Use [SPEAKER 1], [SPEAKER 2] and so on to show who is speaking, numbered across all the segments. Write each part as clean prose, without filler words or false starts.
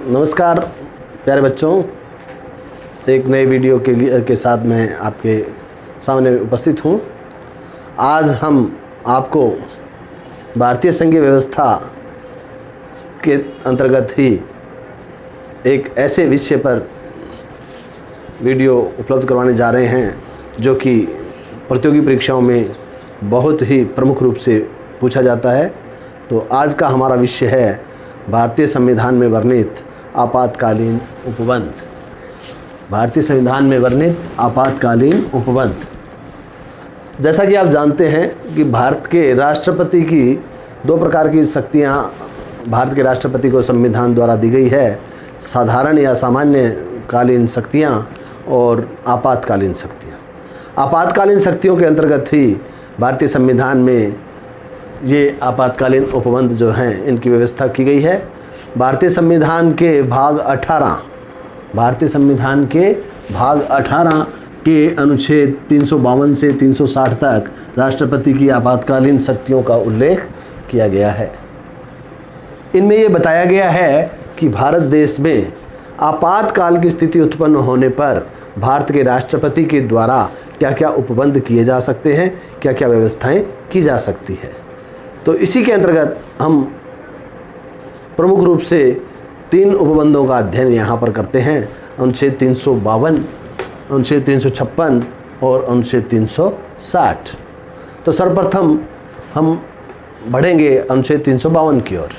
[SPEAKER 1] नमस्कार प्यारे बच्चों, एक नए वीडियो के साथ मैं आपके सामने उपस्थित हूँ। आज हम आपको भारतीय संघीय व्यवस्था के अंतर्गत ही एक ऐसे विषय पर वीडियो उपलब्ध करवाने जा रहे हैं जो कि प्रतियोगी परीक्षाओं में बहुत ही प्रमुख रूप से पूछा जाता है। तो आज का हमारा विषय है भारतीय संविधान में वर्णित आपातकालीन उपबंध। भारतीय संविधान में वर्णित आपातकालीन उपबंध। जैसा कि आप जानते हैं कि भारत के राष्ट्रपति की दो प्रकार की शक्तियां भारत के राष्ट्रपति को संविधान द्वारा दी गई है, साधारण या सामान्य कालीन शक्तियां और आपातकालीन शक्तियां। आपातकालीन शक्तियों के अंतर्गत ही भारतीय संविधान में ये आपातकालीन उपबंध जो हैं इनकी व्यवस्था की गई है। भारतीय संविधान के भाग 18 के अनुच्छेद 352 से 360 तक राष्ट्रपति की आपातकालीन शक्तियों का उल्लेख किया गया है। इनमें ये बताया गया है कि भारत देश में आपातकाल की स्थिति उत्पन्न होने पर भारत के राष्ट्रपति के द्वारा क्या क्या उपबंध किए जा सकते हैं, क्या क्या व्यवस्थाएं की जा सकती है। तो इसी के अंतर्गत हम प्रमुख रूप से 3 उपबंधों का अध्ययन यहाँ पर करते हैं। अनुच्छेद 352, अनुच्छेद 356 और अनुच्छेद 360। तो सर्वप्रथम हम बढ़ेंगे अनुच्छेद 352 की ओर।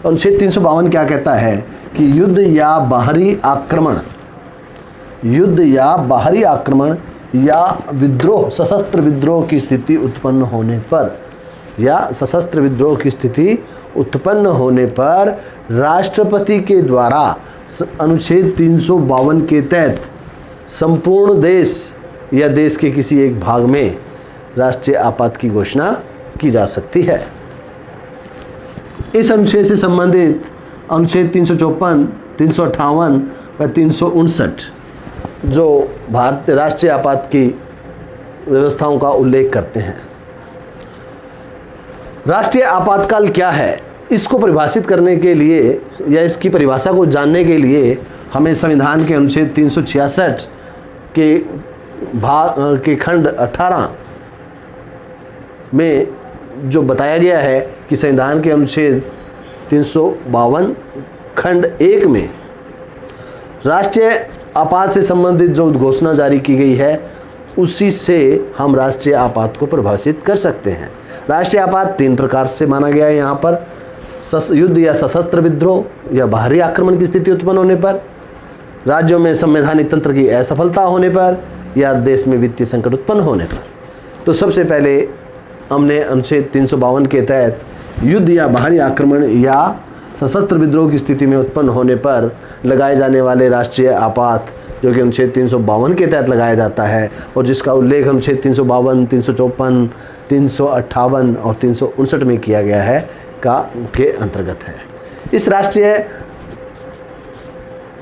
[SPEAKER 1] अनुच्छेद 352 क्या कहता है कि युद्ध या बाहरी आक्रमण या विद्रोह, सशस्त्र विद्रोह की स्थिति उत्पन्न होने पर राष्ट्रपति के द्वारा अनुच्छेद 352 के तहत संपूर्ण देश या देश के किसी एक भाग में राष्ट्रीय आपात की घोषणा की जा सकती है। इस अनुच्छेद से संबंधित अनुच्छेद 354, 358 व 359 जो भारतीय राष्ट्रीय आपात की व्यवस्थाओं का उल्लेख करते हैं। राष्ट्रीय आपातकाल क्या है, इसको परिभाषित करने के लिए या इसकी परिभाषा को जानने के लिए हमें संविधान के अनुच्छेद 366 के खंड 18 में जो बताया गया है कि संविधान के अनुच्छेद 352 खंड 1 में राष्ट्रीय आपात से संबंधित जो घोषणा जारी की गई है उसी से हम राष्ट्रीय आपात को परिभाषित कर सकते हैं। राष्ट्रीय आपात 3 प्रकार से माना गया है यहाँ पर। युद्ध या सशस्त्र विद्रोह या बाहरी आक्रमण की स्थिति उत्पन्न होने पर, राज्यों में संवैधानिक तंत्र की असफलता होने पर या देश में वित्तीय संकट उत्पन्न होने पर। तो सबसे पहले हमने अनुच्छेद 352 के तहत युद्ध या बाहरी आक्रमण या सशस्त्र विद्रोह की स्थिति में उत्पन्न होने पर लगाए जाने वाले राष्ट्रीय आपात जो कि अनुच्छेद 352 के तहत लगाया जाता है और जिसका उल्लेख अनुच्छेद 352, 354, 358 और 359 में किया गया है के अंतर्गत है। इस राष्ट्रीय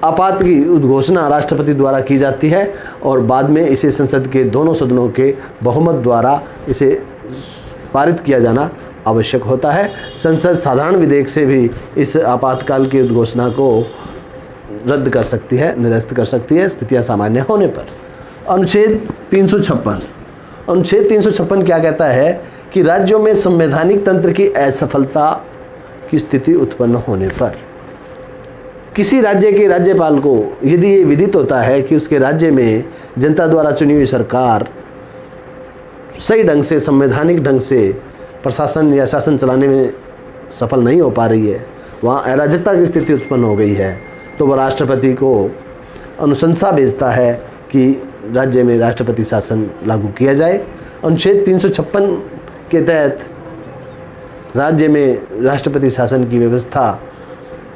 [SPEAKER 1] आपात की घोषणा राष्ट्रपति द्वारा की जाती है और बाद में इसे संसद के दोनों सदनों के बहुमत द्वारा इसे पारित किया जाना आवश्यक होता है। संसद साधारण विधेयक से भी इस आपातकाल की घोषणा को रद्द कर सकती है, निरस्त कर सकती है स्थितियां सामान्य होने पर। अनुच्छेद 356 क्या कहता है कि राज्यों में संवैधानिक तंत्र की असफलता की स्थिति उत्पन्न होने पर किसी राज्य के राज्यपाल को यदि ये विदित होता है कि उसके राज्य में जनता द्वारा चुनी हुई सरकार सही ढंग से, संवैधानिक ढंग से प्रशासन या शासन चलाने में सफल नहीं हो पा रही है, वहाँ अराजकता की स्थिति उत्पन्न हो गई है, तो वह राष्ट्रपति को अनुशंसा भेजता है कि राज्य में राष्ट्रपति शासन लागू किया जाए। अनुच्छेद 356 के तहत राज्य में राष्ट्रपति शासन की व्यवस्था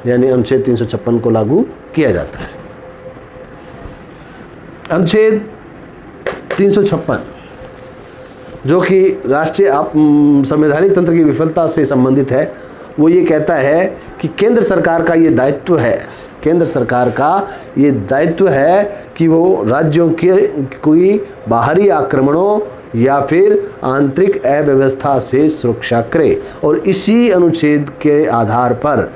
[SPEAKER 1] यानी अनुच्छेद 356 को लागू किया जाता है। अनुच्छेद 356 जो कि राष्ट्रीय संवैधानिक तंत्र की विफलता से संबंधित है, वो ये कहता है कि केंद्र सरकार का ये दायित्व है कि वो राज्यों के कोई बाहरी आक्रमणों या फिर आंतरिक अव्यवस्था से सुरक्षा करे। और इसी अनुच्छेद के आधार पर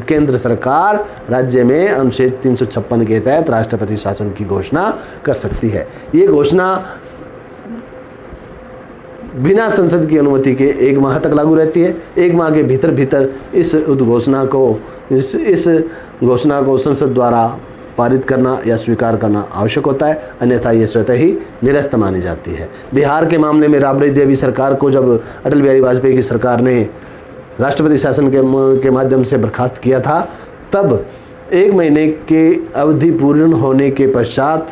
[SPEAKER 1] केंद्र सरकार राज्य में अनुच्छेद 356 के तहत राष्ट्रपति शासन की घोषणा कर सकती है। ये घोषणा बिना संसद की अनुमति के 1 माह तक लागू रहती है। 1 माह के भीतर इस घोषणा को संसद द्वारा पारित करना या स्वीकार करना आवश्यक होता है, अन्यथा ये स्वतः ही निरस्त मानी जाती है। बिहार के मामले में राबड़ी देवी सरकार को जब अटल बिहारी वाजपेयी की सरकार ने राष्ट्रपति शासन के माध्यम से बर्खास्त किया था, तब 1 महीने के अवधि पूर्ण होने के पश्चात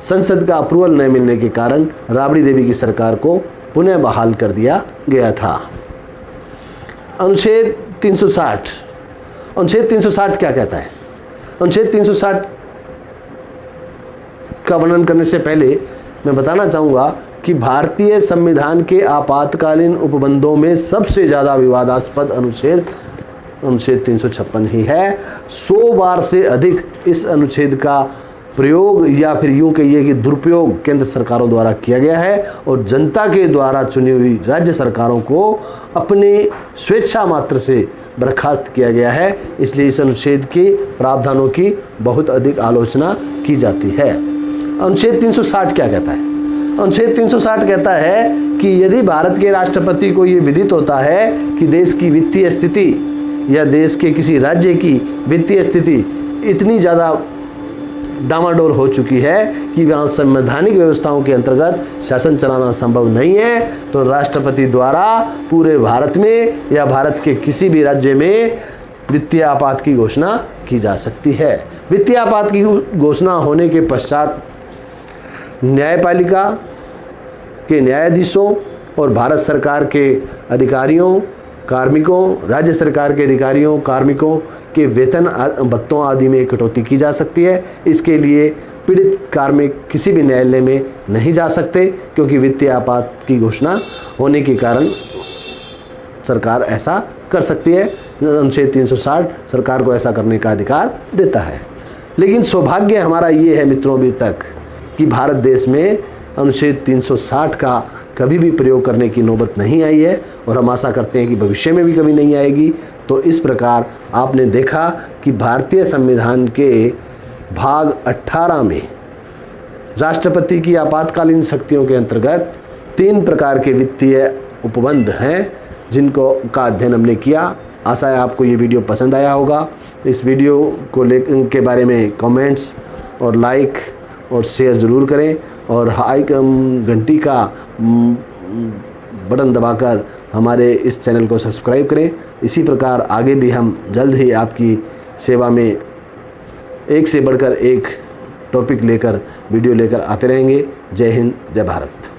[SPEAKER 1] संसद का अप्रूवल न मिलने के कारण राबड़ी देवी की सरकार को पुनः बहाल कर दिया गया था। अनुच्छेद 360 क्या कहता है? अनुच्छेद 360 का वर्णन करने से पहले मैं बताना चाहूँगा कि भारतीय संविधान के आपातकालीन उपबंधों में सबसे ज़्यादा विवादास्पद अनुच्छेद 356 ही है। 100 बार से अधिक इस अनुच्छेद का प्रयोग या फिर यूं कहिए कि दुरुपयोग केंद्र सरकारों द्वारा किया गया है और जनता के द्वारा चुनी हुई राज्य सरकारों को अपने स्वेच्छा मात्र से बर्खास्त किया गया है। इसलिए इस अनुच्छेद के प्रावधानों की बहुत अधिक आलोचना की जाती है। अनुच्छेद 360 क्या कहता है? अनुच्छेद 360 कहता है कि यदि भारत के राष्ट्रपति को ये विदित होता है कि देश की वित्तीय स्थिति या देश के किसी राज्य की वित्तीय स्थिति इतनी ज़्यादा डामाडोल हो चुकी है कि वहाँ संवैधानिक व्यवस्थाओं के अंतर्गत शासन चलाना संभव नहीं है, तो राष्ट्रपति द्वारा पूरे भारत में या भारत के किसी भी राज्य में वित्तीय आपात की घोषणा की जा सकती है। वित्तीय आपात की घोषणा होने के पश्चात न्यायपालिका के न्यायाधीशों और भारत सरकार के अधिकारियों, कार्मिकों, राज्य सरकार के अधिकारियों, कार्मिकों के वेतन भत्तों आदि में कटौती की जा सकती है। इसके लिए पीड़ित कार्मिक किसी भी न्यायालय में नहीं जा सकते, क्योंकि वित्तीय आपात की घोषणा होने के कारण सरकार ऐसा कर सकती है। अनुच्छेद 360 सरकार को ऐसा करने का अधिकार देता है। लेकिन सौभाग्य हमारा ये है मित्रों अभी तक कि भारत देश में अनुच्छेद 360 का कभी भी प्रयोग करने की नौबत नहीं आई है और हम आशा करते हैं कि भविष्य में भी कभी नहीं आएगी। तो इस प्रकार आपने देखा कि भारतीय संविधान के भाग 18 में राष्ट्रपति की आपातकालीन शक्तियों के अंतर्गत 3 प्रकार के वित्तीय उपबंध हैं जिनको का अध्ययन हमने किया। आशा है आपको ये वीडियो पसंद आया होगा। इस वीडियो को के बारे में कमेंट्स और लाइक और शेयर ज़रूर करें और घंटी का बटन दबाकर हमारे इस चैनल को सब्सक्राइब करें। इसी प्रकार आगे भी हम जल्द ही आपकी सेवा में एक से बढ़कर एक टॉपिक लेकर वीडियो लेकर आते रहेंगे। जय हिंद, जय भारत।